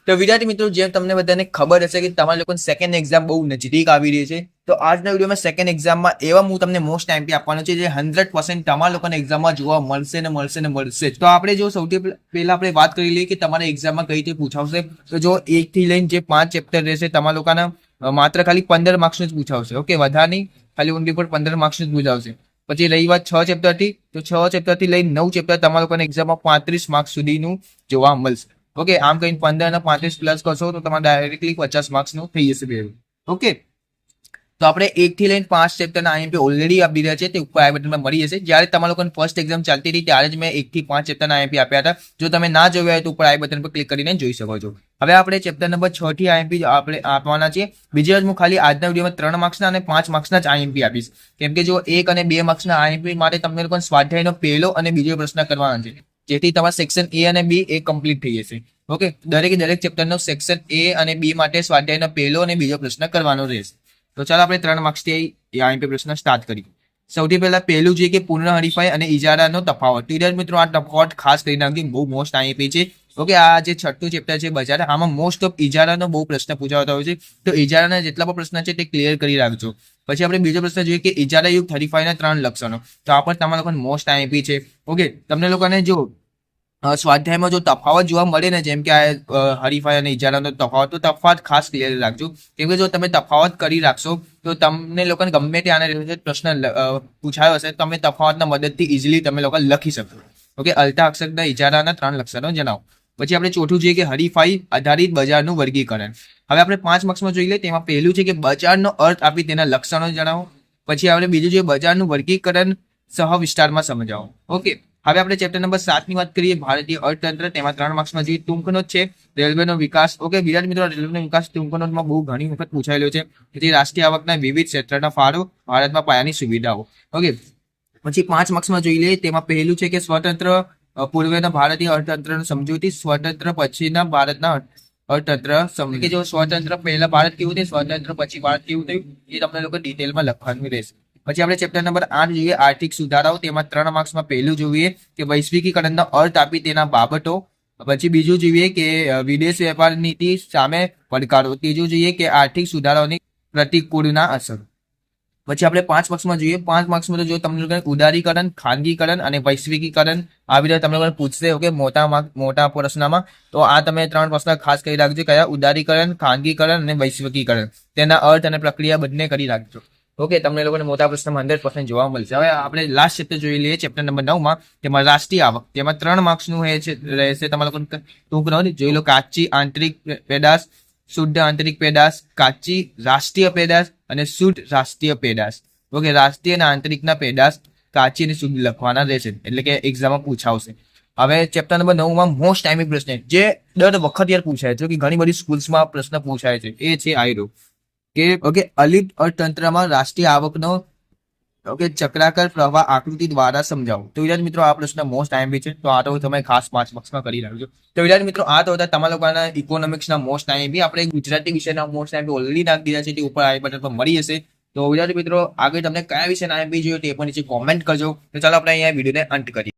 તો વિદ્યાર્થી મિત્રો, જેમ તમને બધાને ખબર હશે કે તમારા લોકોની સેકન્ડ એક્ઝામ બહુ નજીક આવી રહી છે, તો આજના વિડીયોમાં સેકન્ડ એક્ઝામમાં એવા હું તમને મોસ્ટ આઈએમપી આપવાનો છે જે 100% તમારા લોકોને એક્ઝામમાં જોવા મળશે. તો આપણે જો સૌથી પહેલા આપણે વાત કરી લઈએ કે તમારા એક્ઝામમાં કઈ રીતે પૂછાવશે. તો જો 1 થી લઈને જે 5 ચેપ્ટર રહેશે તમારા લોકોના માત્ર ખાલી 15 માર્ક્સનું જ પૂછાવશે. ઓકે, વધારે નહીં, ખાલી ઓનલી ફોર 15 માર્ક્સનું જ પૂછાવશે. પછી રહી વાત 6 ચેપ્ટરથી, તો 6 ચેપ્ટરથી લઈને 9 ચેપ્ટર તમારા લોકોને એક્ઝામમાં 35 માર્ક્સ સુધીનું જોવા મળશે. ઓકે, આમ કઈ 15 અને 35 પ્લસ કરશો તો તમારે ડાયરેક્ટલી 50 માર્ક્સનું થઈ જશે. ઓકે, તો આપણે 1 થી લઈને 5 ચેપ્ટરના આઈએમપી ઓલરેડી આપી રહ્યા છે, તે ઉપર આઈ બટનમાં મળી જશે. જ્યારે તમારા લોકોની ફર્સ્ટ એક્ઝામ ચાલતી હતી ત્યારે જ મેં 1 થી 5 ચેપ્ટરના આઈએમપી આપ્યા હતા. જો તમે ના જોયા હોય તો ઉપર આઈ બટન પર ક્લિક કરીને જોઈ શકો છો. હવે આપણે ચેપ્ટર નંબર 6 થી આઈએમપી આપણે આપવાના છે. બીજી વાર હું ખાલી આજના વિડીયોમાં 3 માર્ક્સના અને 5 માર્ક્સના જ આઈએમપી આપીશ, કેમ કે જો 1 અને 2 માર્ક્સના આઈએમપી માટે તમને લોકોને સ્વાધ્યાયનો પહેલો અને બીજો પ્રશ્ન કરવાના છે, જેથી તમારા સેક્શન એ અને બી એ કમ્પ્લીટ થઈ જશે. ઓકે, દરેક ચેપ્ટરનો સેક્શન એ અને બી માટે સ્વાધ્યાયનો પહેલો અને બીજો પ્રશ્ન કરવાનો રહેશે. તો ચાલો આપણે 3 માર્ક્સથી આઈએમપી પ્રશ્ન સ્ટાર્ટ કરીએ. સૌથી પહેલા પહેલું છે કે પૂર્ણ હરીફાઈ અને ઇજારાનો તફાવત. વિદ્યાર્થી મિત્રો, આ તફાવત ખાસ કરી નાખજો, બહુ મોસ્ટ આઈએમપી છે. ઓકે, આ જે છઠ્ઠું ચેપ્ટર છે બજાર, આમાં મોસ્ટ ઓફ ઇજારાનો બહુ પ્રશ્ન પૂછાતા હોય છે, તો ઇજારાના જેટલા પણ પ્રશ્ન છે તે ક્લિયર કરી રાખજો. પછી આપણે બીજો પ્રશ્ન જોઈએ કે ઇજારાયુક્ત હરીફાઈના 3 લક્ષણો. તો આ પણ તમારા લોકોને મોસ્ટ આઈએમપી છે. ઓકે, તમને લોકોને જો સ્વાધ્યાયમાં જો તફાવત જોવા મળે ને, જેમ કે આ હરીફાઈ અને ઇજારાનો તફાવત, તો તફાવત ખાસ ક્લિયર રાખજો, કેમ કે જો તમે તફાવત કરી રાખશો તો તમને લોકોને ગમે તે આના રિલેટેડ પ્રશ્ન પૂછાયો હશે, તમે તફાવતના મદદથી ઇઝીલી તમે લોકો લખી શકો. ઓકે, અલ્ટા અક્ષરના ઇજારાના 3 લક્ષણો જણાવો. પછી આપણે ચોથું જોઈએ કે હરીફાઈ આધારિત બજારનું વર્ગીકરણ. હવે આપણે 5 માર્ક્સમાં જોઈ લઈએ. તેમાં પહેલું છે કે બજારનો અર્થ આપી તેના લક્ષણો જણાવો. પછી આપણે બીજું જોઈએ બજારનું વર્ગીકરણ સહ વિસ્તારમાં સમજાવો. ઓકે, હવે આપણે ચેપ્ટર નંબર 7 ની વાત કરીએ, ભારતીય અર્થતંત્ર. તેમાં 3 માર્ક્સમાં જોઈએ ટૂંક નોટ છે રેલવેનો વિકાસ. ઓકે વિદ્યાર્થી મિત્રો, રેલવેનો વિકાસ ટૂંક નોટમાં બહુ ઘણી વખત પૂછાયેલો છે. તેથી રાષ્ટ્રીય આવકના વિવિધ ક્ષેત્રના ફાળો, ભારતમાં પાયાની સુવિધાઓ. ઓકે, પછી 5 માર્ક્સમાં જોઈ લઈએ. તેમાં પહેલું છે કે સ્વતંત્ર પૂર્વેના ભારતીય અર્થતંત્રનું સમજૂતી, સ્વતંત્ર પછીના ભારતના અર્થતંત્ર સમજ. કે જો સ્વતંત્ર પહેલા ભારત કેવું થયું, સ્વતંત્ર પછી ભારત કેવું થયું, એ તમને લોકો ડિટેલમાં લખવાનું રહેશે. પછી આપણે ચેપ્ટર નંબર 8 જોઈએ આર્થિક સુધારાઓ. તેમાં 3 માર્ક્સમાં પહેલું જોઈએ કે વૈશ્વિકીકરણનો અર્થ આપી તેના બાબતો. પછી બીજું જોઈએ કે વિદેશ વેપાર નીતિ સામે પડકારો. ત્રીજું જોઈએ કે આર્થિક સુધારાઓની પ્રતિકૂળના અસર. પછી આપણે 5 માર્ક્સમાં જોઈએ. 5 માર્ક્સમાં તો જો તમને લોકોને ઉદારીકરણ, ખાનગીકરણ અને વૈશ્વિકીકરણ આવી રીતે તમને લોકોને પૂછશે. ઓકે, મોટા પ્રશ્નમાં. તો આ તમે 3 પ્રશ્ન ખાસ કરી રાખજો, કયા ઉદારીકરણ, ખાનગીકરણ અને વૈશ્વિકીકરણ, તેના અર્થ અને પ્રક્રિયા બંને કરી રાખજો. ઓકે, તમને લોકોને મોટા પ્રશ્નમાં 100% જોવા મળશે. હવે આપણે લાસ્ટ ચેપ્ટર જોઈ લઈએ, ચેપ્ટર નંબર 9 તેમાં રાષ્ટ્રીય આવક. તેમાં 3 માર્ક્સનું રહેશે. તમારા લોકોને ટૂંક નોંધ જોઈ લો. કાચી આંતરિક પેદાશ, શુદ્ધ આંતરિક પેદાશ, કાચી રાષ્ટ્રીય પેદાશ અને શુદ્ધ રાષ્ટ્રીય પેદાશ. ઓકે, રાષ્ટ્રીય અને આંતરિકના પેદાશ કાચી અને શુદ્ધ લખવાના રહેશે, એટલે કે એક્ઝામમાં પૂછાવશે. હવે ચેપ્ટર નંબર 9 મોસ્ટ ટાઈમિંગ પ્રશ્ન જે દર વખત યાર પૂછાય છે, કે ઘણી બધી સ્કૂલ્સમાં પ્રશ્ન પૂછાય છે, એ છે આયરો કે ઓકે અલિપ્ત અર્થતંત્રમાં રાષ્ટ્રીય આવકનો ચક્રાકાર પ્રવાહ આકૃતિ દ્વારા સમજાવો. તો વિદ્યાર્થી મિત્રો, આ પ્રશ્ન મોસ્ટ આઈએમપી છે, તો આ તો તમે ખાસ 5 માર્ક્સમાં કરી રાખજો. તો વિદ્યાર્થી મિત્રો, આ તો હતા તમારા લોકોના ઇકોનોમિક્સના મોસ્ટ આઈએમપી. આપણે ગુજરાતી વિષયના મોસ્ટ આઈએમપી ઓલરેડી નાખી દીધા છે, તે ઉપર આઈ બટન પર મળી જશે. તો વિદ્યાર્થી મિત્રો, આગળ તમને કયા વિષયના આઈએમપી જોઈએ તે પણ નીચે કોમેન્ટ કરજો. તો ચાલો આપણે અહીંયા વિડીયોને અંત કરીએ.